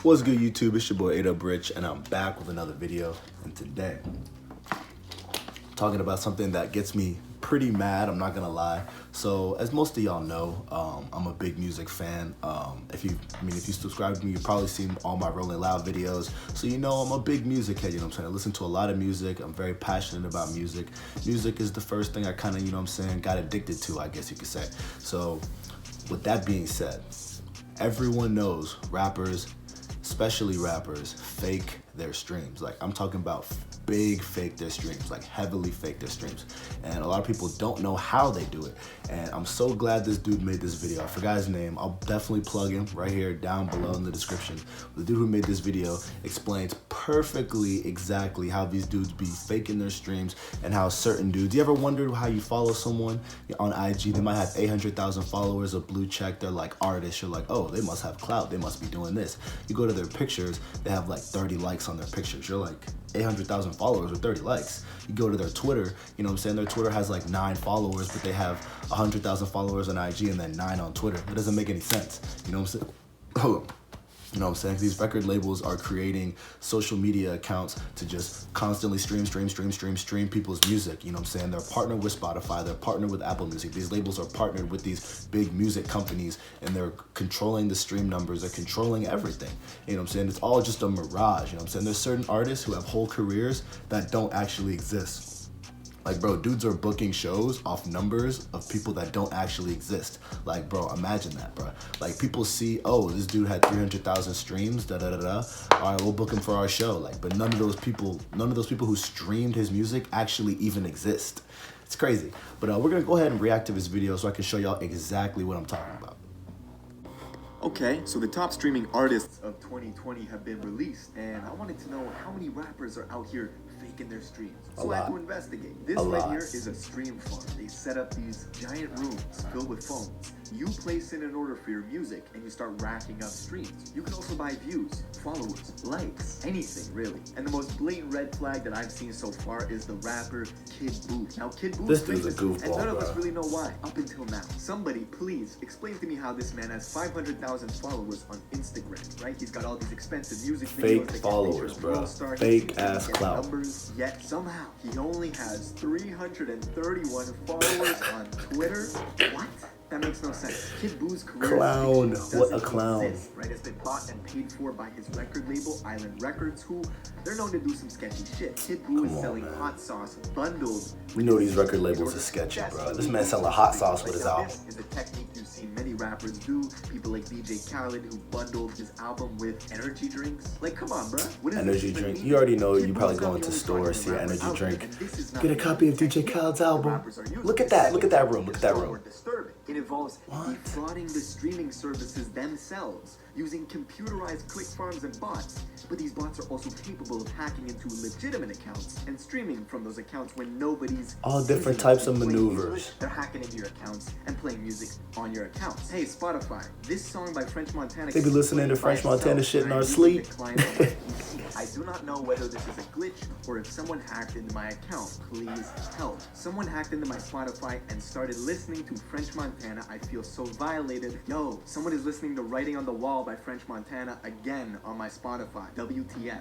What's good, YouTube? It's your boy 8up Rich, and I'm back with another video. And today, talking about something that gets me pretty mad, I'm not gonna lie. So, as most of y'all know, I'm a big music fan. If you subscribe to me, you've probably seen all my Rolling Loud videos. So you know I'm a big music head, you know what I'm saying? I listen to a lot of music. I'm very passionate about music. Music is the first thing I kind of, you know what I'm saying, got addicted to, I guess you could say. So, with that being said, everyone knows rappers, especially rappers, fake their streams. Like, I'm talking about big fake their streams, like heavily fake their streams. And a lot of people don't know how they do it. And I'm so glad this dude made this video. I forgot his name. I'll definitely plug him right here down below in the description. The dude who made this video explains perfectly exactly how these dudes be faking their streams and how certain dudes, you ever wondered how you follow someone on IG? They might have 800,000 followers, a blue check, they're like artists. You're like, oh, they must have clout, they must be doing this. You go to their pictures, they have like 30 likes on their pictures. You're like, 800,000 followers with 30 likes. You go to their Twitter, you know what I'm saying? Their Twitter has like 9 followers, but they have 100,000 followers on IG and then 9 on Twitter. That doesn't make any sense. You know what I'm saying? Hold on. You know what I'm saying? These record labels are creating social media accounts to just constantly stream people's music. You know what I'm saying? They're partnered with Spotify. They're partnered with Apple Music. These labels are partnered with these big music companies, and they're controlling the stream numbers. They're controlling everything. You know what I'm saying? It's all just a mirage. You know what I'm saying? There's certain artists who have whole careers that don't actually exist. Like, bro, dudes are booking shows off numbers of people that don't actually exist. Like, bro, imagine that, bro. Like, people see, oh, this dude had 300,000 streams, da-da-da-da. All right, we'll book him for our show. Like, but none of those people who streamed his music actually even exist. It's crazy. But we're going to go ahead and react to this video so I can show y'all exactly what I'm talking about. Okay, so the top streaming artists of 2020 have been released, and I wanted to know how many rappers are out here faking their streams. So I had to investigate. This right here is a stream farm. They set up these giant rooms filled with phones. You place in an order for your music, and you start racking up streams. You can also buy views, followers, likes, anything really. And the most blatant red flag that I've seen so far is the rapper Kid Booth. Now, Kid Booth, this dude's a goofball, and none of us really know why up until now. Somebody, please explain to me how this man has 500,000 followers on Instagram, right? He's got all these expensive music videos. Fake followers, bro. Fake ass clout. Numbers, yet somehow he only has 331 followers on Twitter. What? That makes no sense. Kid Boo's career clown. What a clown. Exist, right? It's been bought and paid for by his record label, Island Records, who they're known to do some sketchy shit. Kid Boo is selling hot sauce bundled. We know these record labels are sketchy, bro. This man selling hot sauce with his album. This is a technique you've seen many rappers do. People like DJ Khaled who bundled his album with energy drinks. Like, come on, bro. What is energy drink? You already know. You probably go into stores, see an energy drink, get a copy of DJ Khaled's album. Look at that. Look at that room. Look at that room. It involves defrauding the streaming services themselves using computerized click farms and bots. But these bots are also capable of hacking into legitimate accounts and streaming from those accounts when nobody's all different types of maneuvers. They're hacking into your accounts and playing music on your accounts. Hey, Spotify, this song by French Montana. They be listening to French Montana shit in our sleep. I do not know whether this is a glitch or if someone hacked into my account. Please help. Someone hacked into my Spotify and started listening to French Montana. I feel so violated. Yo, someone is listening to Writing on the Wall by French Montana again on my Spotify. WTF.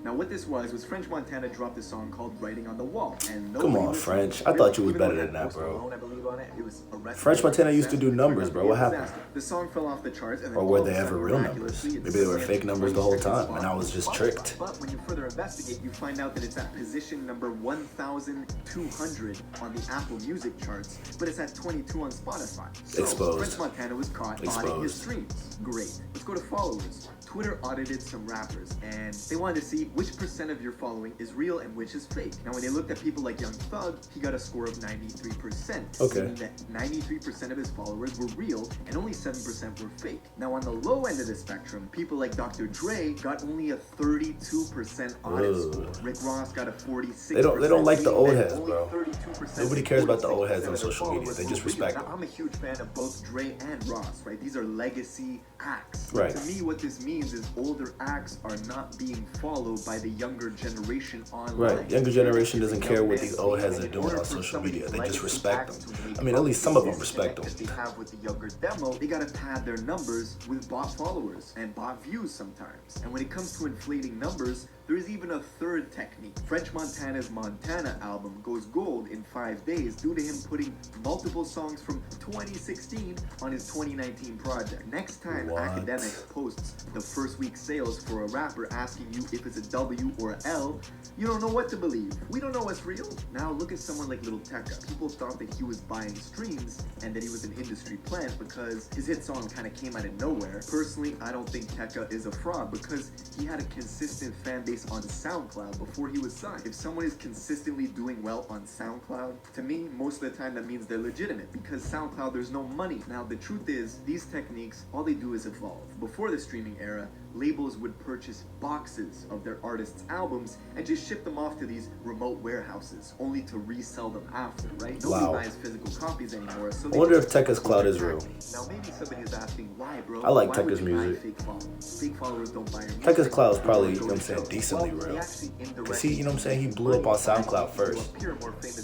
Now what this was French Montana dropped a song called Writing on the Wall. And come on, French. I thought you was better than that, bro. French Montana used to do numbers, bro. What happened? The song fell off the charts. And or were they ever real numbers? Maybe they were fake numbers the whole time, and I was just tricked. But when you further investigate, you find out that it's at position number 1,200 on the Apple Music charts, but it's at 22 on Spotify. So exposed. French Montana was caught auditing his streams. Great. Let's go to followers. Twitter audited some rappers, and they wanted to see which percent of your following is real and which is fake. Now, when they looked at people like Young Thug, he got a score of 93%. Okay. Meaning that 93% of his followers were real, and only 7% were fake. Now, on the low end of the spectrum, people like Dr. Dre got only a 32% audit score. Rick Ross got a 46%. They don't like the old heads, bro. Nobody cares about the old heads on social media. They just respect them. Now, I'm a huge fan of both Dre and Ross, right? These are legacy acts. Right. To me, what this means is older acts are not being followed by the younger generation online. Right, younger generation doesn't care what these old heads are doing on social media. They just respect them. I mean, at least some of them respect them. They have with the younger demo, they gotta pad their numbers with bot followers and bot views sometimes. And when it comes to inflating numbers, there is even a third technique. French Montana's Montana album goes gold in 5 days due to him putting multiple songs from 2016 on his 2019 project. Next time Academics posts the first week sales for a rapper asking you if it's a W or a L, you don't know what to believe. We don't know what's real. Now look at someone like Lil Tecca. People thought that he was buying streams and that he was an industry plant because his hit song kind of came out of nowhere. Personally, I don't think Tecca is a fraud because he had a consistent fan base on SoundCloud before he was signed. If someone is consistently doing well on SoundCloud, to me, most of the time that means they're legitimate because SoundCloud, there's no money. Now, the truth is, these techniques, all they do is evolve. Before the streaming era, labels would purchase boxes of their artists' albums and just ship them off to these remote warehouses, only to resell them after, right? Nobody buys physical copies anymore. So I wonder if Tecca's cloud is real. Now maybe somebody is asking, why, bro? I like Why Tecca's would you buy music. Fake followers? Fake followers don't buy your music. Tecca's cloud is probably, you know what I'm saying, decently real. Because he, you know what I'm saying, he blew up on SoundCloud first.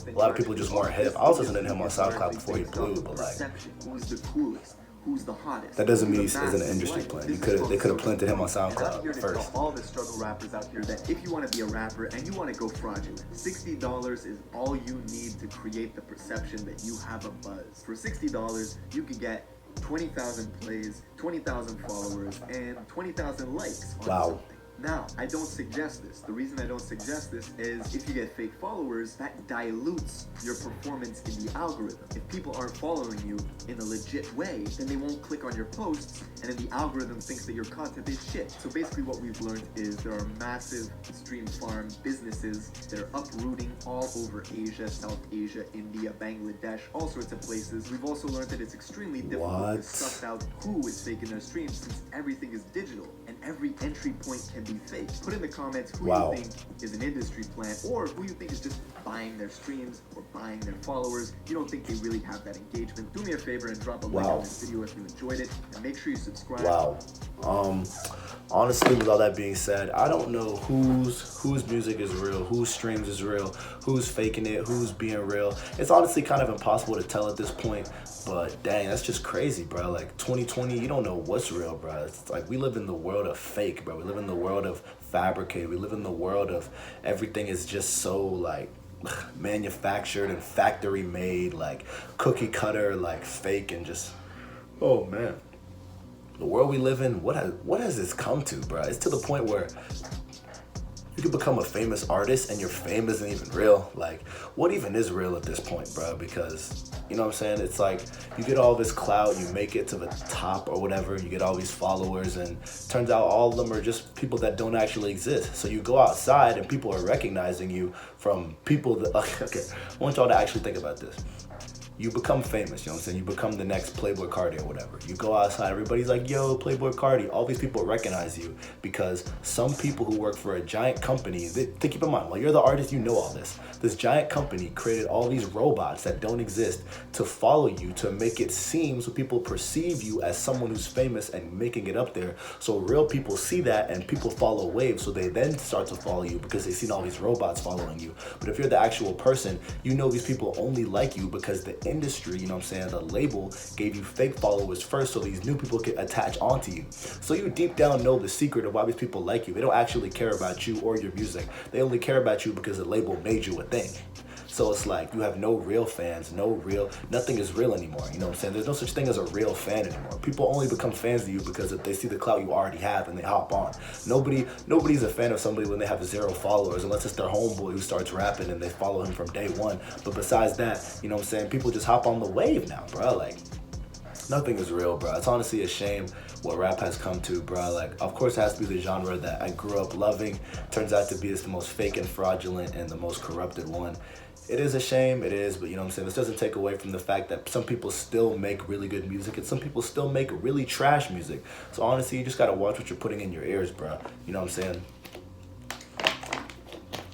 A lot of people just weren't hip. I was listening to him on SoundCloud before he blew, but like, who's the coolest? Who's the hottest? that doesn't mean he isn't an industry plant. They could have planted him on SoundCloud first. All the struggle rappers out here that if you want to be a rapper and you want to go fraudulent, $60 is all you need to create the perception that you have a buzz. For $60, you could get 20,000 plays, 20,000 followers, and 20,000 likes on something. Now, I don't suggest this. The reason I don't suggest this is if you get fake followers, that dilutes your performance in the algorithm. If people aren't following you in a legit way, then they won't click on your posts, and then the algorithm thinks that your content is shit. So basically what we've learned is there are massive stream farm businesses that are uprooting all over Asia, South Asia, India, Bangladesh, all sorts of places. We've also learned that it's extremely difficult to suss out who is faking their streams since everything is digital, and every entry point can be fake. Put in the comments who you think is an industry plant or who you think is just buying their streams or buying their followers. You don't think they really have that engagement. Do me a favor and drop a like on this video if you enjoyed it, and make sure you subscribe. Honestly, with all that being said, I don't know whose music is real, whose streams is real, who's faking it, who's being real. It's honestly kind of impossible to tell at this point, but dang, that's just crazy, bro. Like 2020, you don't know what's real, bro. It's like we live in the world of fake, bro. We live in the world of fabricated. We live in the world of everything is just so like manufactured and factory made, like cookie cutter, like fake, and just, oh man. The world we live in, what has this come to, bro? It's to the point where you can become a famous artist and your fame isn't even real. Like, what even is real at this point, bro? Because, you know what I'm saying? It's like you get all this clout, you make it to the top or whatever, you get all these followers, and turns out all of them are just people that don't actually exist. So you go outside and people are recognizing you from people that, okay, I want y'all to actually think about this. You become famous, you know what I'm saying? You become the next Playboy Cardi or whatever. You go outside, everybody's like, yo, Playboy Cardi. All these people recognize you because some people who work for a giant company, they keep in mind, while you're the artist, you know all this. This giant company created all these robots that don't exist to follow you, to make it seem so people perceive you as someone who's famous and making it up there. So real people see that and people follow waves, so they then start to follow you because they've seen all these robots following you. But if you're the actual person, you know these people only like you because the industry, you know what I'm saying, the label gave you fake followers first so these new people could attach onto you. So you deep down know the secret of why these people like you. They don't actually care about you or your music. They only care about you because the label made you a thing. So it's like you have no real fans, nothing is real anymore. You know what I'm saying? There's no such thing as a real fan anymore. People only become fans of you because if they see the clout you already have and they hop on. Nobody's a fan of somebody when they have 0 followers unless it's their homeboy who starts rapping and they follow him from day one. But besides that, you know what I'm saying? People just hop on the wave now, bro. Like, nothing is real, bro. It's honestly a shame what rap has come to, bro. Like, of course it has to be the genre that I grew up loving. Turns out to be the most fake and fraudulent and the most corrupted one. It is a shame, it is, but you know what I'm saying? This doesn't take away from the fact that some people still make really good music and some people still make really trash music. So honestly, you just gotta watch what you're putting in your ears, bro. You know what I'm saying?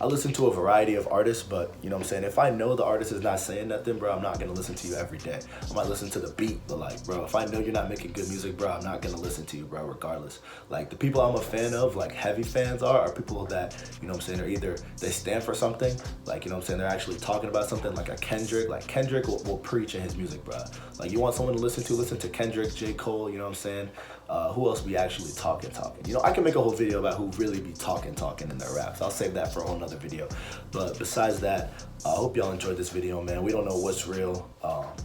I listen to a variety of artists, but you know what I'm saying? If I know the artist is not saying nothing, bro, I'm not gonna listen to you every day. I might listen to the beat, but like, bro, if I know you're not making good music, bro, I'm not gonna listen to you, bro, regardless. Like, the people I'm a fan of, like heavy fans are people that, you know what I'm saying, are either they stand for something, like, you know what I'm saying, they're actually talking about something, like a Kendrick. Like, Kendrick will preach in his music, bro. Like, you want someone to listen to Kendrick, J. Cole, you know what I'm saying? Who else be actually talking? You know, I can make a whole video about who really be talking in their raps. I'll save that for a whole nother video. But besides that, I hope y'all enjoyed this video, man. We don't know what's real.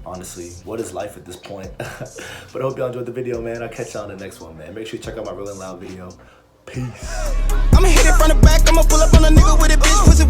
Honestly, what is life at this point? But I hope y'all enjoyed the video, man. I'll catch y'all in the next one, man. Make sure you check out my Real and Loud video. Peace. I'ma hit it from the back, I'ma pull up on a nigga with a bitch, pussy